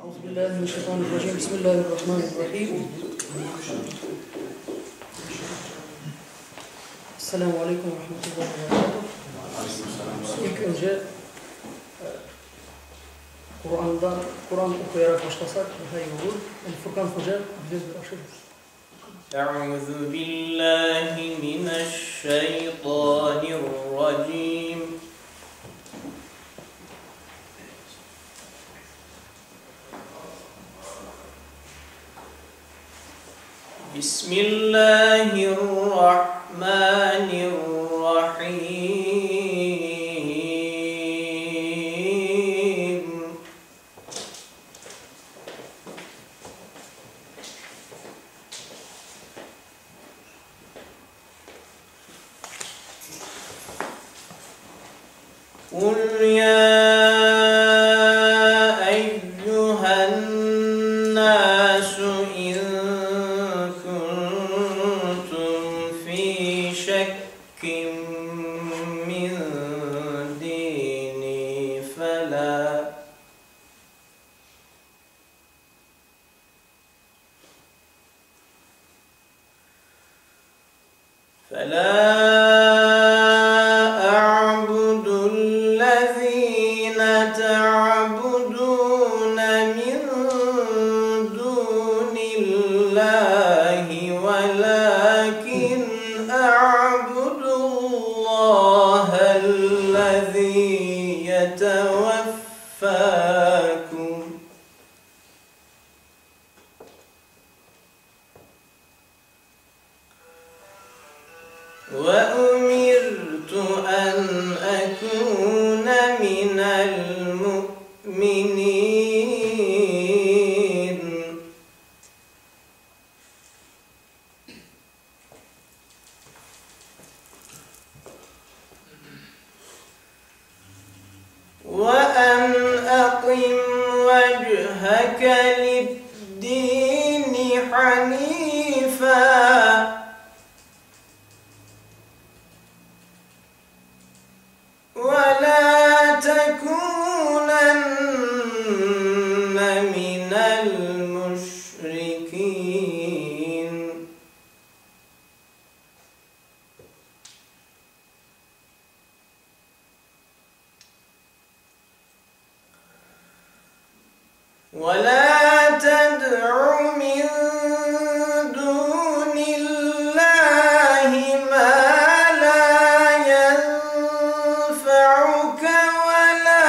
أعوذ بالله من الشيطان الرجيم. بسم الله الرحمن الرحيم. Esselamu Aleyküm ve Rahmetullahi ve Berekatuhu. İlk önce Kur'an okuyarak başlasak daha iyi olur. Furkan Hoca bize bir aşırır. Euzu billahi mineşşeytanirracim. Bismillahirrahmanirrahim. Kul ya eyyühen nasu in kuntum fi şekkin min dini فلا أعبد الذين تعبدون من دون الله ولكن أعبد الله الذي يتوفاكم وأمرت أن أكون من المؤمنين وأن أقم وجهك للدين حنيفا ولا تكونن من المشركين ولا تدع من دون الله ما لا ينفعك ولا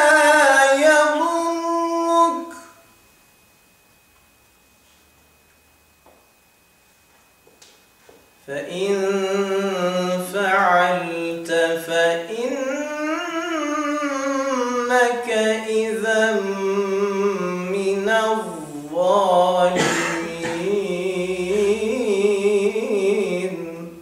يضرك فإن فعلت فإنك إذا من الظالمين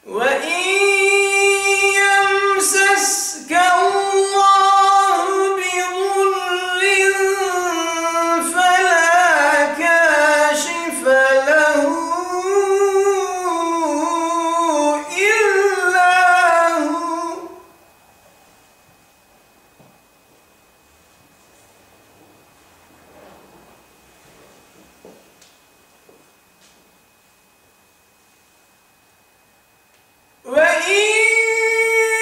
وإن يمسسك الله بضر فلا كاشف له إلا هو وإن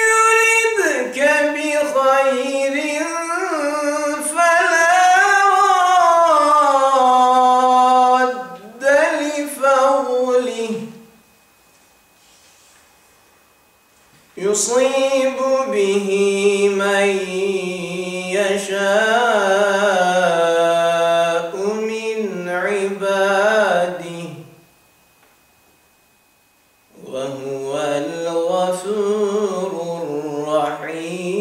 يردك بخير فلا راد لفضله يصيب به من يشاء من عباده وهو الغفور الرحيم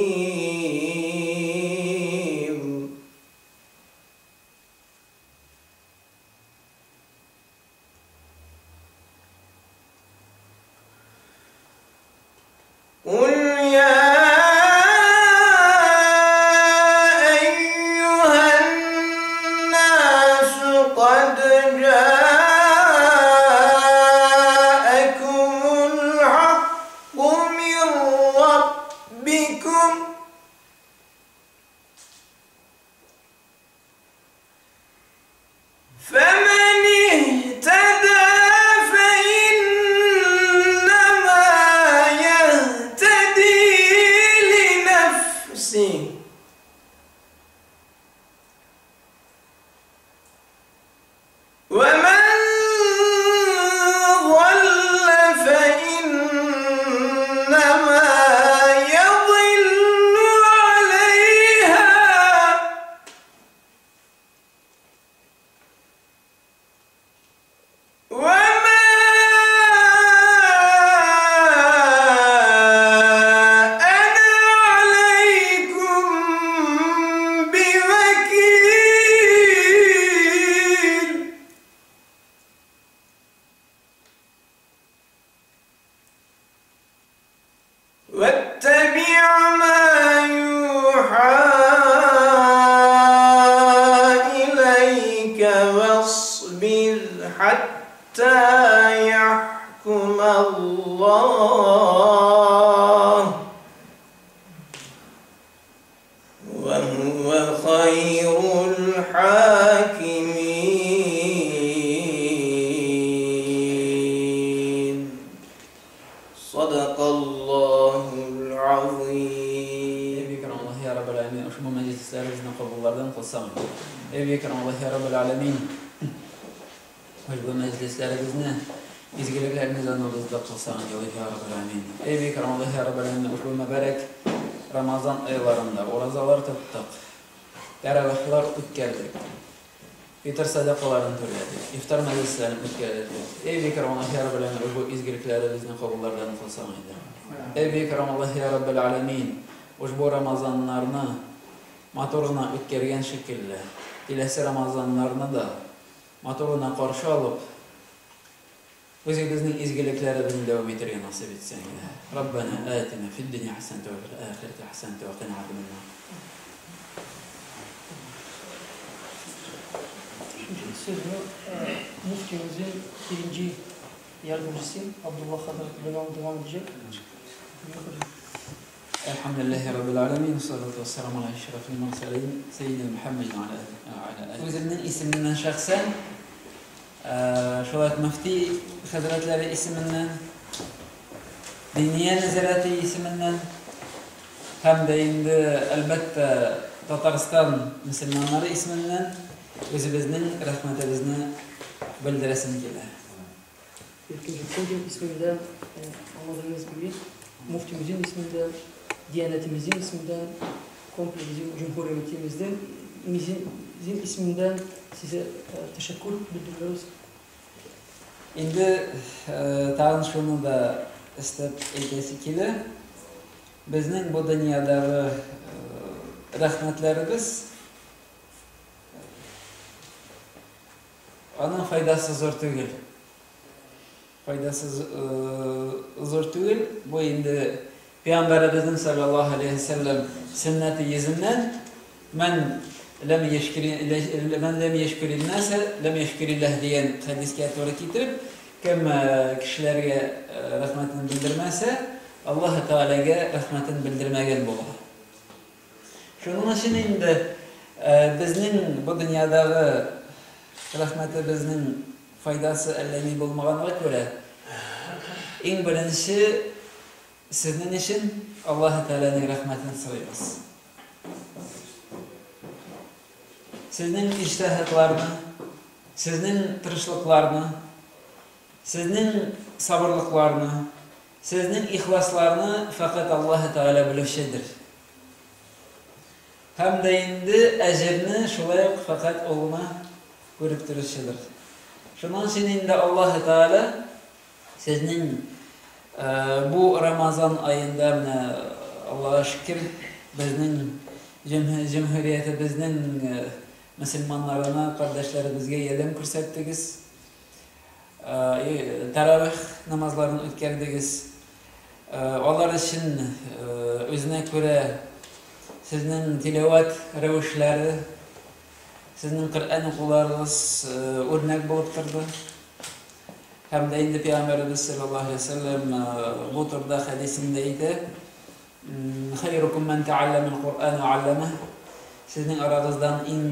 قل يا أيها الناس الله وهو خير الحاكمين صدق الله العظيم. Ey Bekram Allah ya Rabbel Alemin, ushbu majlislarimizning qabullardan qilsin. Ey Bekram Allah ya Rabbel Alemin, ushbu majlislarimizni izgiliklarimizni nurda qilsin ya Rabbel Alemin. Ey Bekram Allah ya Rabbel Alemin, ushbu mübarek Ramazan aylarında orazalar tuttuk, taravihlar o'tkazdik, fitr sadaqalarini to'ladik, iftar majlislarini o'tkazdik. Ey Bekram Allah ya Rabbel Alemin, ushbu izgiliklarimizni qabullardan qilsin. Ey Bekram Allah ya Rabbel Alemin, ushbu Ramazanlarni motoruna o'tkazgan shekilli kelasi Ramazanlarni da motoruna qarshi olib o'zingizning izgiliklarimizni davom ettirishga nasib etsanglar. Robbana atina fid dunya hasanatan va fil oxirati hasanatan va qina azaban. Sözünü muftimizin birinci yardımcısı Abdullah Hazretleri devam edecek. Elhamdülillahi Rabbil Alemin. Salatu vesselamu ala eşrafil murselin Seyyidina Muhammedin ala alihi. O'zimning ismimdan shaxsan Sholat Mufti Hazretlari isminden, Diniye Nazarati isminden hamda endi albatta Tatariston musulmonlari isminden o'zimizning rahmatimizni bildirasim keladi. Bugün isminden anladığınız gibi muftimizin isminden, Diyanetimizin isminden, komple bizim Cumhuriyetimizden, bizim isminden size teşekkür bildiriyoruz. Endi tag'in shuni da istab aytasi keladi. Bizning bu dunyodagi rahmatlarimiz onun foydasi zo'r tugul. Foydasi zo'r tugul. Bu endi Peygamberimiz sallallohu alayhi vasallam sunnati yüzünden men lam yashkurin nasa lam yashkurillah degan hadisga to'g'ri keltirib, kim kishilarga rahmatini bildirmasa, Alloh taolaga rahmatini bildirmagan bo'ladi. Shuning uchun endi bizning bu dunyodagi rahmatimizning foydasi allani bo'lmaganiga ko'ra, eng birinchi sizning uchun Alloh taolaning rahmatini so'raymiz. Sizning ijtihadlarni, sizning tirishliqlarni, sizning sabrliqlarni, sizning ixloslarni faqat Alloh taolo biluvchidir. Hamda endi ajrni shulay faqat o'g'li ko'rib turishidir. Shuning uchun endi Alloh taolo sizning bu Ramazan ayında Allah'a şükür bizning Cumhuriyetimizning musulmonlarına, kardeşlerimizga yordam ko'rsatdingiz. Taravih namozlarini o'tkazdiz. Ular uchun o'zine ko'ra sizning tilovat ravishlari, sizning Qur'on o'quvlaringiz o'rnak bo'lib turdi. Hamda endi Peygamberimiz sallallohu alayhi vasallam bu turda hadisinde aytdi: "Xayrukum man ta'allama al-Qur'an wa 'allamahu." Sizning orangizdan eng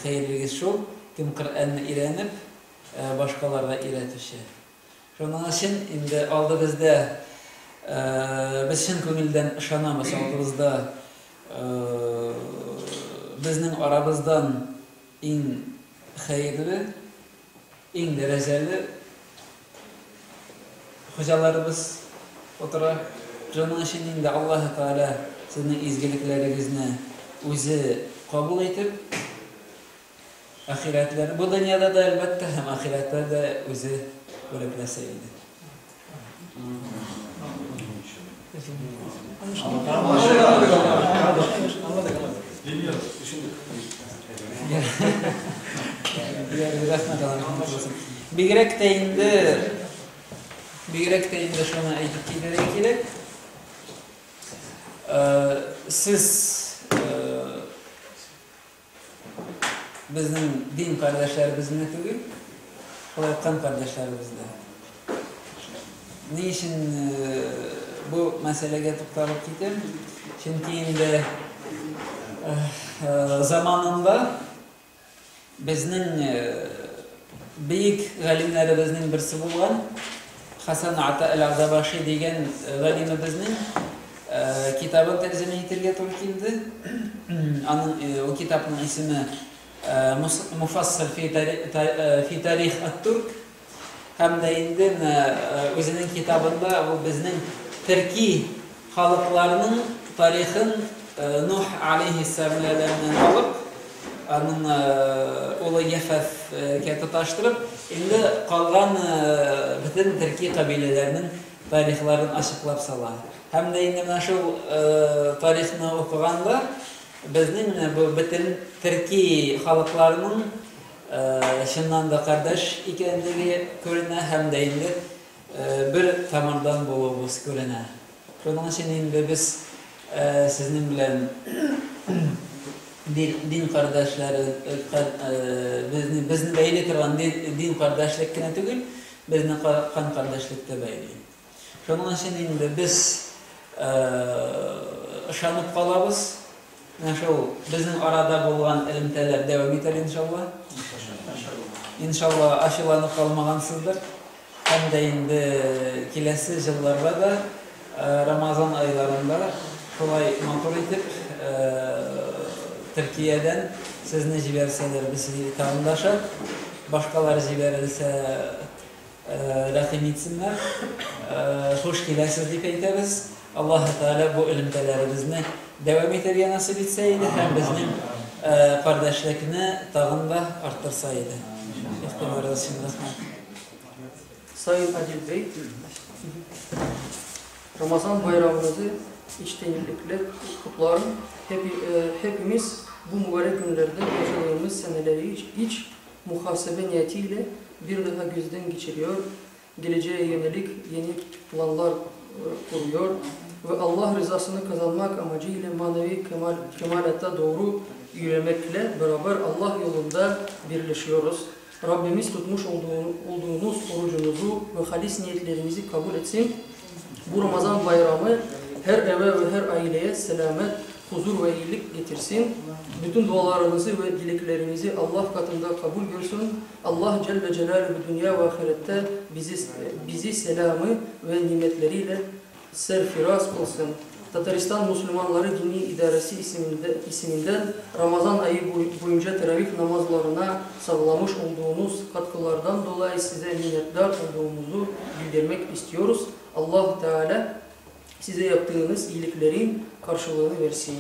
xayrlisi shu, kim Qur'onni o'rganib, boshqalarga o'rgatuvchi. Shuning uchun endi oldimizda biz chin ko'ngildan ishonamiz, oldimizda bizning orabizdan eng xayrli, eng darajali hocalarımız o'tira. Shuning uchun endi Alloh taolo sizning izgiliklaringizni o'zi qabul etib, axiratlar bu dunyoda da albatta ham axiratda da o'zi bo'laklasa edi. Bigrak da endi shuni aytib ketadigan kerak. Siz bizning din qardoshlarimizni tugul, qo'layotgan qardoshlarimizni. Niçin bu meseleye to'xtalib ketdim? Chunki endi zamanında bizning buyuk g'alimlarimizning birisi bo'lgan Hasan Ata al-Ardabashi degan g'alimimizning kitabini tarjima etilga to'g'ri keldi. O kitobning ismi Mufassal fi tarix at-Turk. Hamda endi o'zining kitobida bu bizning Turkiy xalqlarining tarixin Nuh alayhissalomdan olib, onun oğlu Yefef'e tutuşturup, şimdi kalan bütün Türkiye kabilelerinin tarihlerini açıklap salar. Hem de şimdi şu tarihini okuyanda bizim bu bütün Türkiye halklarının şundan da kardeş ikenliği görüne hem de şimdi bir tamardan bulduğumuz görüne. Şunun için şimdi biz sizin bilen din kardeşleri, bizni beyli kıran din kardeşlikine tügül, bizni kan kardeşlikte beyli. Şunun için indi biz ışanıp kalabız. Bizim arada bulunan ilimteler devam eder inşallah. İnşallah aşılanıp kalmağansızdır. Hem de indi kilesi yıllarda da Ramazan aylarında kolay motor edip Türkiye'den sizni jiberseler bizi tanıdaşar, başkaları jiberilse rahim etsinler, hoş gelesiz deyip aytamiz. Allah Teala bu ilimtelerimizni devam eterge nasip etseydi, hem bizning kardeşlikni tağın da arttırsaydı. İhtimarınız için rahmet. Sayın Adil Bey, Ramazan bayramınızı içtenlikle kutlarım. Hepimiz bu mübarek günlerde yaşadığımız seneleri hiç muhasebe niyetiyle bir daha gözden geçiriyor. Geleceğe yönelik yeni planlar kuruyor ve Allah rızasını kazanmak amacıyla manevi kemalata doğru yürümekle beraber Allah yolunda birleşiyoruz. Rabbimiz tutmuş olduğunuz orucunuzu ve halis niyetlerinizi kabul etsin. Bu Ramazan bayramı her eve ve her aileye selamet, huzur ve iyilik getirsin. Bütün dualarınızı ve dileklerinizi Allah katında kabul görsün. Allah Celle Celaluhu dünya ve ahirette bizi selamı ve nimetleriyle serfiraz kılsın. Tataristan Müslümanları Dini İdaresi isminden Ramazan ayı boyunca teravih namazlarına sağlamış olduğunuz katkılardan dolayı size minnettar olduğumuzu bildirmek istiyoruz. Allah Teala size yaptığınız iyiliklerin karşılığını versin.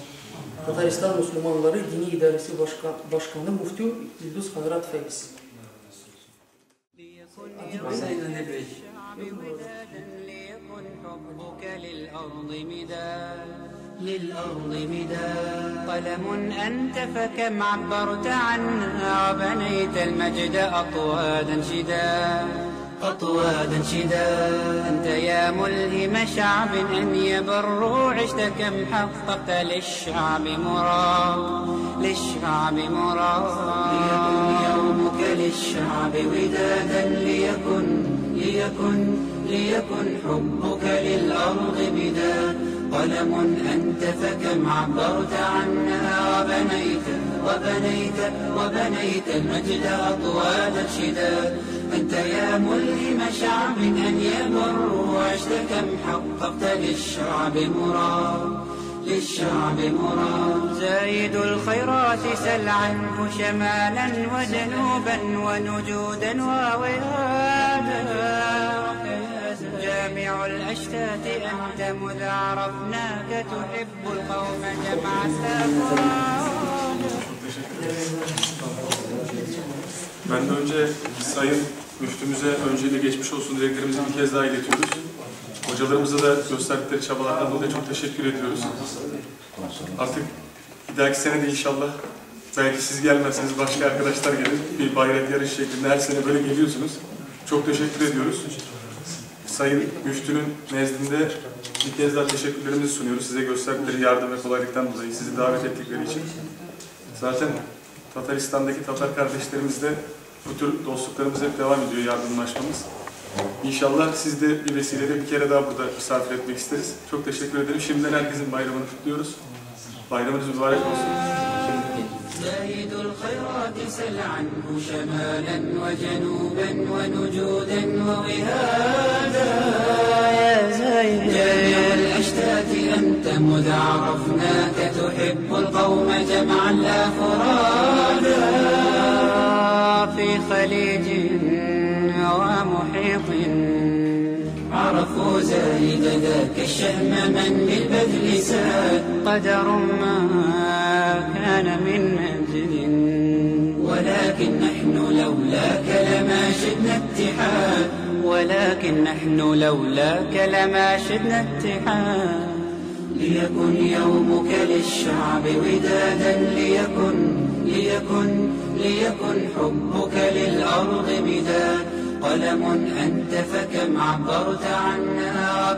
Tataristan Müslümanları Dini İdaresi Başkanı Müftü Yıldız Hayrat Feyz. للأرض مداد قلم أنت فكم عبرت عنها وبنيت المجد أطوادا شدا أنت يا ملهم شعب أن يبروا عشت كم حققت للشعب مراد ليكن يومك للشعب ودادا ليكن حبك للأرض مداد قلم أنت فكم عبرت عنها وبنيت المجد أطوادا شداد أنت يا ملهم شعب أن يبروا وعشت كم حققت للشعب مراد زايد الخيرات سل عنه شمالا وجنوبا ونجودا ووهادا جامع الأشتات أنت مذ عرفناك تحب القوم جمع السفراد. Ben de önce Sayın Müftümüze öncelikle geçmiş olsun dileklerimizi bir kez daha iletiyoruz. Hocalarımıza da gösterdikleri çabalardan dolayı çok teşekkür ediyoruz. Artık bir dahaki sene de inşallah belki siz gelmezseniz başka arkadaşlar gelir. Bir bayrak yarış şeklinde her sene böyle geliyorsunuz. Çok teşekkür ediyoruz. Sayın Müftünün nezdinde bir kez daha teşekkürlerimizi sunuyoruz. Size gösterdikleri yardım ve kolaylıktan dolayı, sizi davet ettikleri için. Zaten Tataristan'daki Tatar kardeşlerimizle bu tür dostluklarımız hep devam ediyor, yardımlaşmamız. İnşallah siz de bir vesileyle bir kere daha burada misafir etmek isteriz. Çok teşekkür ederim. Şimdiden herkesin bayramını kutluyoruz. Bayramınız mübarek olsun. زايد الخيرات سل عنه شمالا وجنوبا ونجودا ووهادا يا زايد الأشتات أنت مذ عرفناك تحب القوم جمعا لا فرادا في خليج ومحيط عرفوا زايد ذاك الشهم من بالبذل ساد قدر ما كان من مجد ولكن نحن لولاك لما شدنا اتحاد ولكن نحن لولاك لما شدنا اتحاد ليكن يومك للشعب ودادا ليكن حبك للأرض مداد قلم أنت فكم عبرت عنا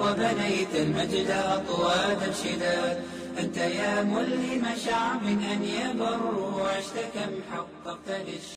وبنيت المجد أطوادا شداد أنت يا ملهم شعب أن يبروا عشت كم حققت